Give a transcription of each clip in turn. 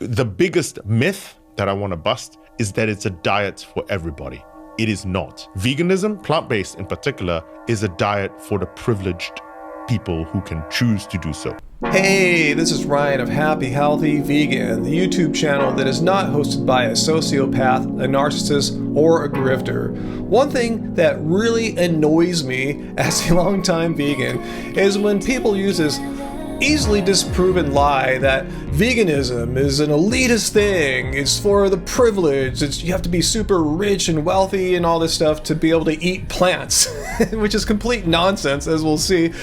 The biggest myth that I want to bust is that it's a diet for everybody. It is not. Veganism, plant-based in particular, is a diet for the privileged people who can choose to do so. Hey, this is Ryan of Happy Healthy Vegan, the YouTube channel that is not hosted by a sociopath, a narcissist, or a grifter. One thing that really annoys me as a longtime vegan is when people use this easily disproven lie that veganism is an elitist thing, it's for the privileged, you have to be super rich and wealthy and all this stuff to be able to eat plants, which is complete nonsense, as we'll see.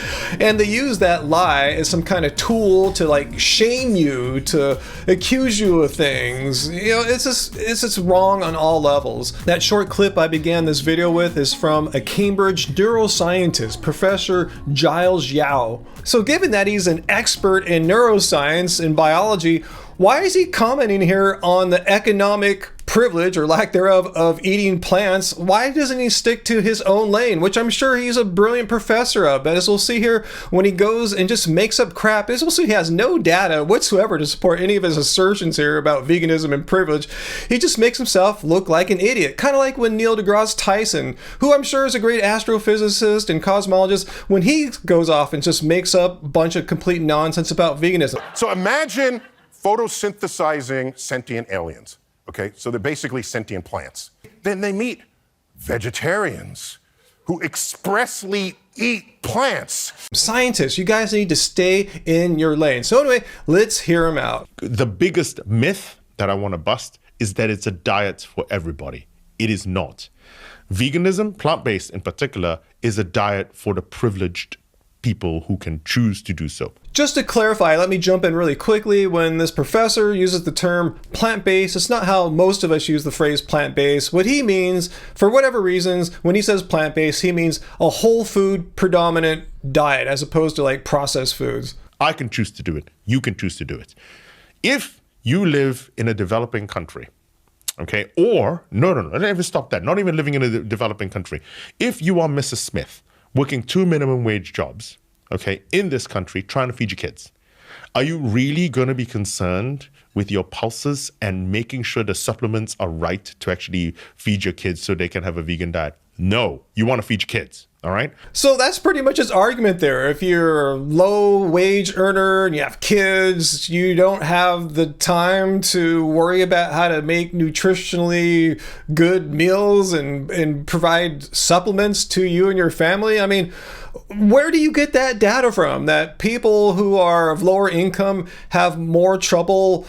And they use that lie as some kind of tool to like shame you, to accuse you of things. You know, it's just wrong on all levels. That short clip I began this video with is from a Cambridge neuroscientist, Professor Giles Yao. So given that he's an expert in neuroscience and biology, why is he commenting here on the economic privilege or lack thereof of eating plants? Why doesn't he stick to his own lane, which I'm sure he's a brilliant professor of? But as we'll see here, when he goes and just makes up crap, as we'll see, he has no data whatsoever to support any of his assertions here about veganism and privilege. He just makes himself look like an idiot, kind of like when Neil deGrasse Tyson, who I'm sure is a great astrophysicist and cosmologist, when he goes off and just makes up a bunch of complete nonsense about veganism. So imagine photosynthesizing sentient aliens. Okay, so they're basically sentient plants. Then they meet vegetarians who expressly eat plants. Scientists, you guys need to stay in your lane. So anyway, let's hear him out. The biggest myth that I want to bust is that it's a diet for everybody. It is not. Veganism, plant-based in particular, is a diet for the privileged people who can choose to do so. Just to clarify, let me jump in really quickly. When this professor uses the term plant-based, it's not how most of us use the phrase plant-based. What he means, for whatever reasons, when he says plant-based, he means a whole food predominant diet as opposed to like processed foods. I can choose to do it. You can choose to do it. If you live in a developing country, okay, or, no, let me stop that. Not even living in a developing country. If you are Mrs. Smith, working 2 minimum wage jobs, okay, in this country, trying to feed your kids, are you really going to be concerned with your pulses and making sure the supplements are right to actually feed your kids so they can have a vegan diet? No, you want to feed your kids. All right. So that's pretty much his argument there. If you're a low wage earner and you have kids, you don't have the time to worry about how to make nutritionally good meals and provide supplements to you and your family. I mean, where do you get that data from? That people who are of lower income have more trouble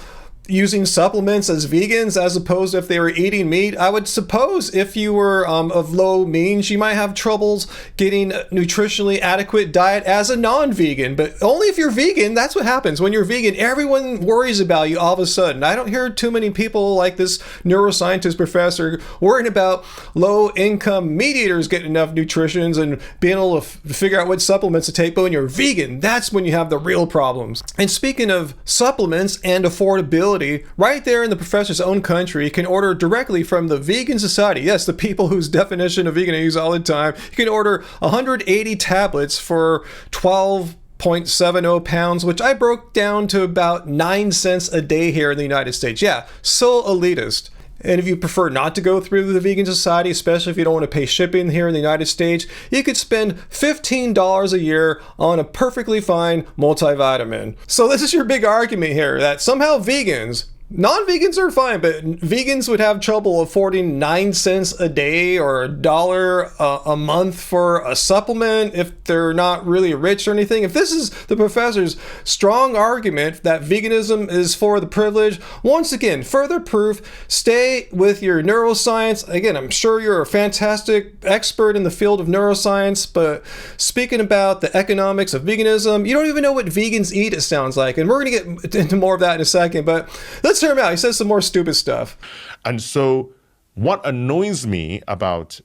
using supplements as vegans as opposed to if they were eating meat? I would suppose if you were of low means, you might have troubles getting a nutritionally adequate diet as a non-vegan, but only if you're vegan. That's what happens. When you're vegan, everyone worries about you all of a sudden. I don't hear too many people like this neuroscientist professor worrying about low income meat eaters getting enough nutrition and being able to figure out what supplements to take. But when you're vegan, that's when you have the real problems. And speaking of supplements and affordability, right there in the professor's own country, you can order directly from the Vegan Society. Yes, the people whose definition of vegan I use all the time. You can order 180 tablets for 12.70 pounds, which I broke down to about 9 cents a day here in the United States. Yeah, so elitist. And if you prefer not to go through the Vegan Society, especially if you don't want to pay shipping here in the United States, you could spend $15 a year on a perfectly fine multivitamin. So this is your big argument here, that somehow vegans, non-vegans are fine, but vegans would have trouble affording 9 cents a day or $1 a month for a supplement if they're not really rich or anything. If this is the professor's strong argument that veganism is for the privileged, once again, further proof, stay with your neuroscience. Again, I'm sure you're a fantastic expert in the field of neuroscience, but speaking about the economics of veganism, you don't even know what vegans eat, it sounds like. And we're going to get into more of that in a second, but let's hear him out. He says some more stupid stuff. And so what annoys me about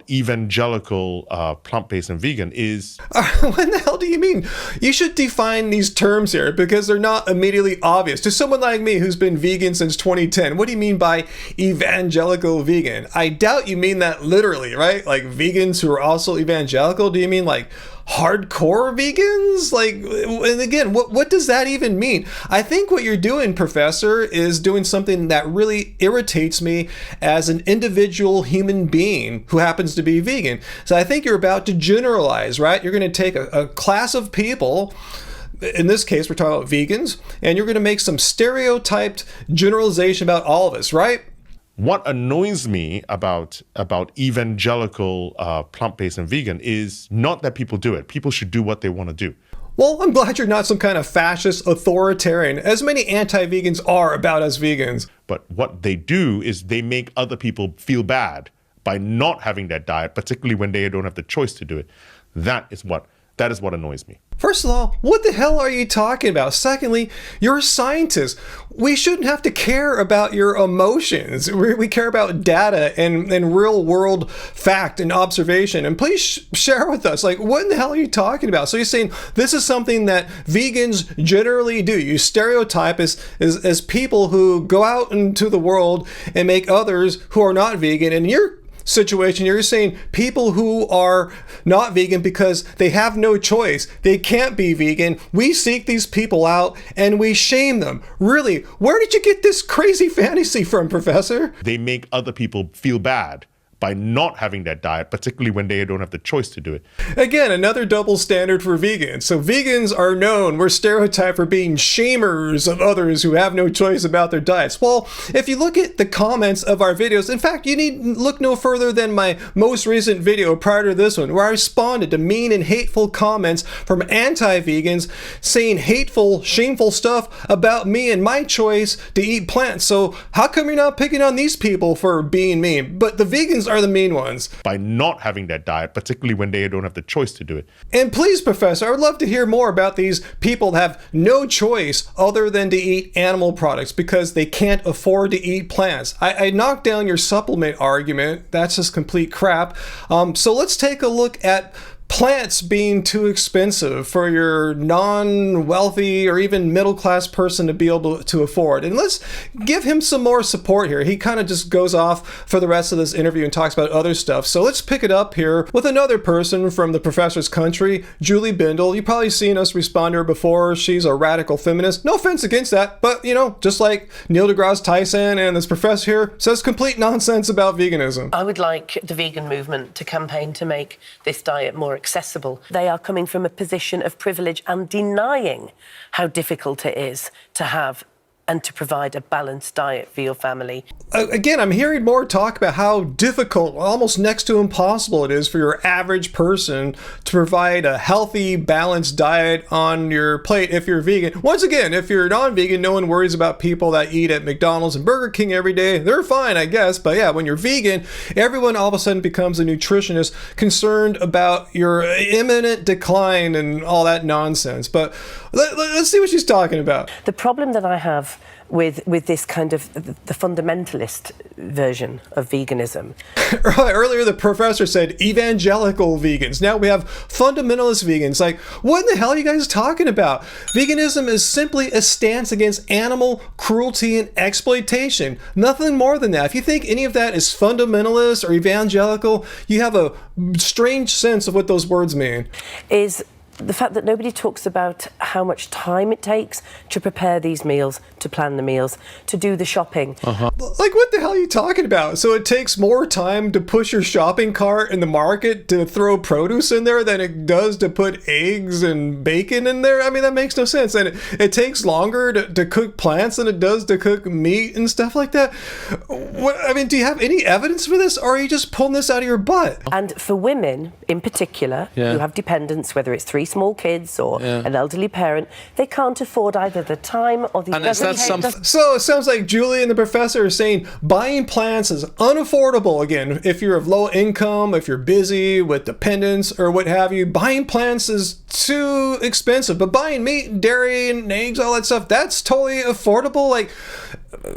evangelical plant-based and vegan is... What the hell do you mean? You should define these terms here because they're not immediately obvious. To someone like me who's been vegan since 2010, what do you mean by evangelical vegan? I doubt you mean that literally, right? Like vegans who are also evangelical? Do you mean like hardcore vegans? Like, and again, what does that even mean? I think what you're doing, Professor, is doing something that really irritates me as an individual human being who happens to be vegan. So I think you're about to generalize, right? You're going to take a class of people, in this case, we're talking about vegans, and you're going to make some stereotyped generalization about all of us, right? What annoys me about evangelical plant-based and vegan is not that people do it. People should do what they want to do. Well, I'm glad you're not some kind of fascist authoritarian, as many anti-vegans are about us vegans. But what they do is they make other people feel bad by not having that diet, particularly when they don't have the choice to do it. That is what annoys me. First of all, what the hell are you talking about? Secondly, you're a scientist. We shouldn't have to care about your emotions. We care about data and real world fact and observation. And please share with us, like, what in the hell are you talking about? So you're saying this is something that vegans generally do. You stereotype as people who go out into the world and make others who are not vegan. And you're situation, you're saying people who are not vegan because they have no choice, they can't be vegan, we seek these people out and we shame them. Really, where did you get this crazy fantasy from, Professor? They make other people feel bad by not having that diet, particularly when they don't have the choice to do it. Again, another double standard for vegans. So vegans are known, we're stereotyped for being shamers of others who have no choice about their diets. Well, if you look at the comments of our videos, in fact, you need look no further than my most recent video prior to this one, where I responded to mean and hateful comments from anti-vegans saying hateful, shameful stuff about me and my choice to eat plants. So how come you're not picking on these people for being mean? But the vegans are the mean ones. By not having that diet, particularly when they don't have the choice to do it. And please, Professor, I would love to hear more about these people that have no choice other than to eat animal products because they can't afford to eat plants. I knocked down your supplement argument. That's just complete crap. So let's take a look at plants being too expensive for your non-wealthy or even middle-class person to be able to afford. And let's give him some more support here. He kind of just goes off for the rest of this interview and talks about other stuff. So let's pick it up here with another person from the professor's country, Julie Bindel. You've probably seen us respond to her before. She's a radical feminist. No offense against that, but you know, just like Neil deGrasse Tyson and this professor here says complete nonsense about veganism. I would like the vegan movement to campaign to make this diet more accessible. They are coming from a position of privilege and denying how difficult it is to have and to provide a balanced diet for your family. Again, I'm hearing more talk about how difficult, almost next to impossible it is for your average person to provide a healthy, balanced diet on your plate if you're vegan. Once again, if you're non-vegan, no one worries about people that eat at McDonald's and Burger King every day. They're fine, I guess. But yeah, when you're vegan, everyone all of a sudden becomes a nutritionist concerned about your imminent decline and all that nonsense. But let's see what she's talking about. The problem that I have with this kind of the fundamentalist version of veganism. Earlier the professor said evangelical vegans. Now we have fundamentalist vegans. Like, what in the hell are you guys talking about? Veganism is simply a stance against animal cruelty and exploitation. Nothing more than that. If you think any of that is fundamentalist or evangelical, you have a strange sense of what those words mean. Is the fact that nobody talks about how much time it takes to prepare these meals, to plan the meals, to do the shopping. Like, what the hell are you talking about? So it takes more time to push your shopping cart in the market to throw produce in there than it does to put eggs and bacon in there? I mean, that makes no sense. And it takes longer to cook plants than it does to cook meat and stuff like that. What, I mean, do you have any evidence for this, or are you just pulling this out of your butt? And for women in particular, who have dependents, whether it's 3 small kids or an elderly parent, they can't afford either the time or the... So it sounds like Julie and the professor are saying buying plants is unaffordable. Again, if you're of low income, if you're busy with dependents or what have you, buying plants is too expensive. But buying meat and dairy and eggs, all that stuff, that's totally affordable. Like,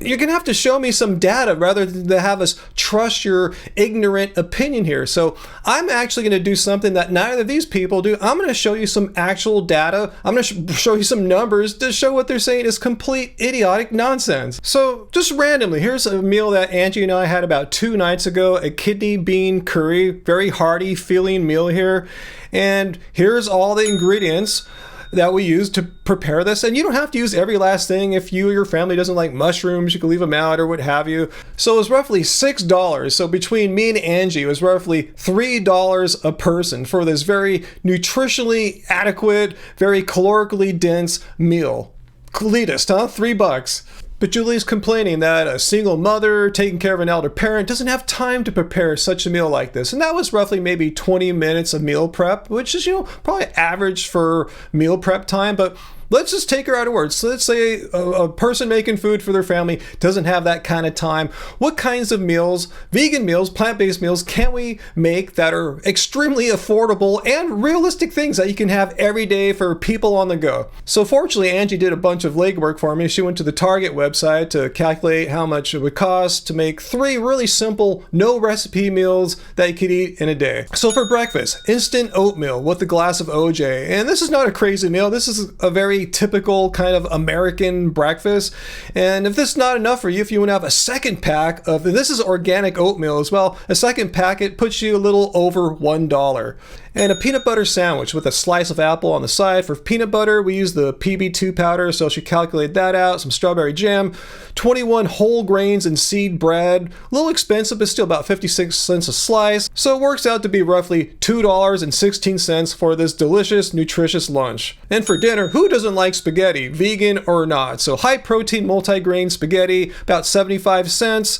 you're going to have to show me some data rather than have us trust your ignorant opinion here. So I'm actually going to do something that neither of these people do. I'm going to show you some actual data. I'm going to show you some numbers to show what they're saying is complete idiotic nonsense. So just randomly, here's a meal that Angie and I had about 2 nights ago, a kidney bean curry, very hearty feeling meal here. And here's all the ingredients that we use to prepare this. And you don't have to use every last thing. If you or your family doesn't like mushrooms, you can leave them out or what have you. So it was roughly $6. So between me and Angie, it was roughly $3 a person for this very nutritionally adequate, very calorically dense meal. Elitist, huh? $3. But Julie's complaining that a single mother taking care of an elder parent doesn't have time to prepare such a meal like this. And that was roughly maybe 20 minutes of meal prep, which is, probably average for meal prep time. But let's just take her out of words. So let's say a person making food for their family doesn't have that kind of time. What kinds of meals, vegan meals, plant-based meals, can we make that are extremely affordable and realistic things that you can have every day for people on the go? So fortunately, Angie did a bunch of legwork for me. She went to the Target website to calculate how much it would cost to make 3 really simple, no recipe meals that you could eat in a day. So for breakfast, instant oatmeal with a glass of OJ. And this is not a crazy meal. This is a very typical kind of American breakfast. And if this is not enough for you, if you want to have a second pack of, and this is organic oatmeal as well, a second packet puts you a little over $1. And a peanut butter sandwich with a slice of apple on the side. For peanut butter, we use the PB2 powder, so she calculated that out. Some strawberry jam, 21 whole grains and seed bread. A little expensive, but still about 56 cents a slice. So it works out to be roughly $2.16 for this delicious, nutritious lunch. And for dinner, who doesn't like spaghetti, vegan or not? So high protein multi-grain spaghetti, about 75 cents.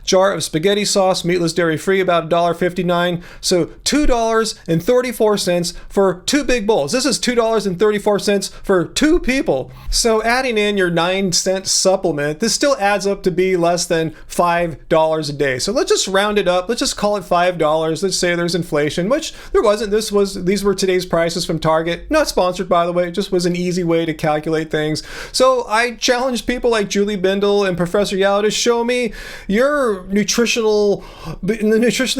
Jar of spaghetti sauce, meatless, dairy-free, about $1.59. So $2.34 for 2 big bowls. This is $2.34 for 2 people. So adding in your 9-cent supplement, this still adds up to be less than $5 a day. So let's just round it up. Let's just call it $5. Let's say there's inflation, which there wasn't. These were today's prices from Target. Not sponsored, by the way. It just was an easy way to calculate things. So I challenge people like Julie Bindel and Professor Yao to show me your nutritionally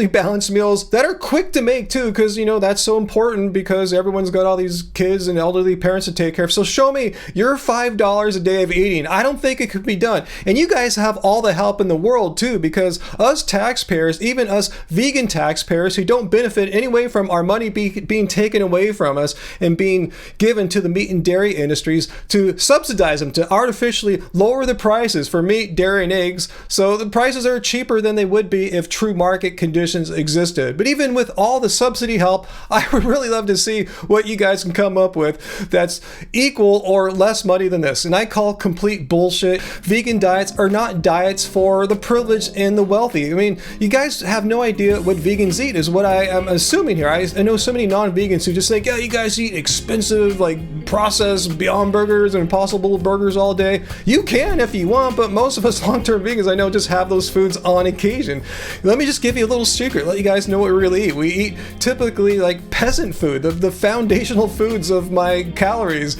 balanced meals that are quick to make too, because that's so important because everyone's got all these kids and elderly parents to take care of. So show me your $5 a day of eating. I don't think it could be done. And you guys have all the help in the world too, because us taxpayers, even us vegan taxpayers who don't benefit anyway from our money being taken away from us and being given to the meat and dairy industries to subsidize them, to artificially lower the prices for meat, dairy, and eggs. So the prices are cheaper than they would be if true market conditions existed. But even with all the subsidy help, I would really love to see what you guys can come up with that's equal or less money than this. And I call complete bullshit. Vegan diets are not diets for the privileged and the wealthy. I mean, you guys have no idea what vegans eat is what I am assuming here. I know so many non-vegans who just think, yeah, you guys eat expensive, like processed Beyond Burgers and Impossible Burgers all day. You can if you want, but most of us long-term vegans I know just have those foods on occasion. Let me just give you a little secret, let you guys know what we really eat. We eat typically like peasant food. The foundational foods of my calories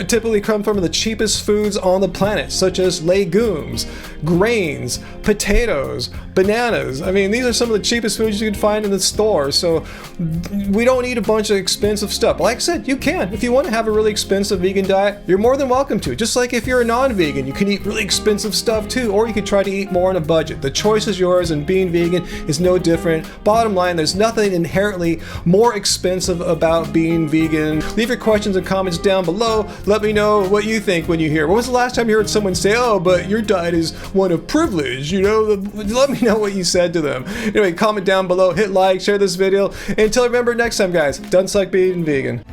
typically come from the cheapest foods on the planet, such as legumes, grains, potatoes, bananas. I mean, these are some of the cheapest foods you can find in the store. So we don't eat a bunch of expensive stuff. Like I said, you can. If you want to have a really expensive vegan diet, you're more than welcome to. Just like if you're a non-vegan, you can eat really expensive stuff too, or you could try to eat more on a budget. The choice is yours, and being vegan is no different. Bottom line, there's nothing inherently more expensive about being vegan. Leave your questions and comments down below. Let me know what you think when you hear. When was the last time you heard someone say, oh, but your diet is one of privilege? Let me know what you said to them. Anyway, comment down below, hit like, share this video. And until I remember next time, guys, don't suck being vegan.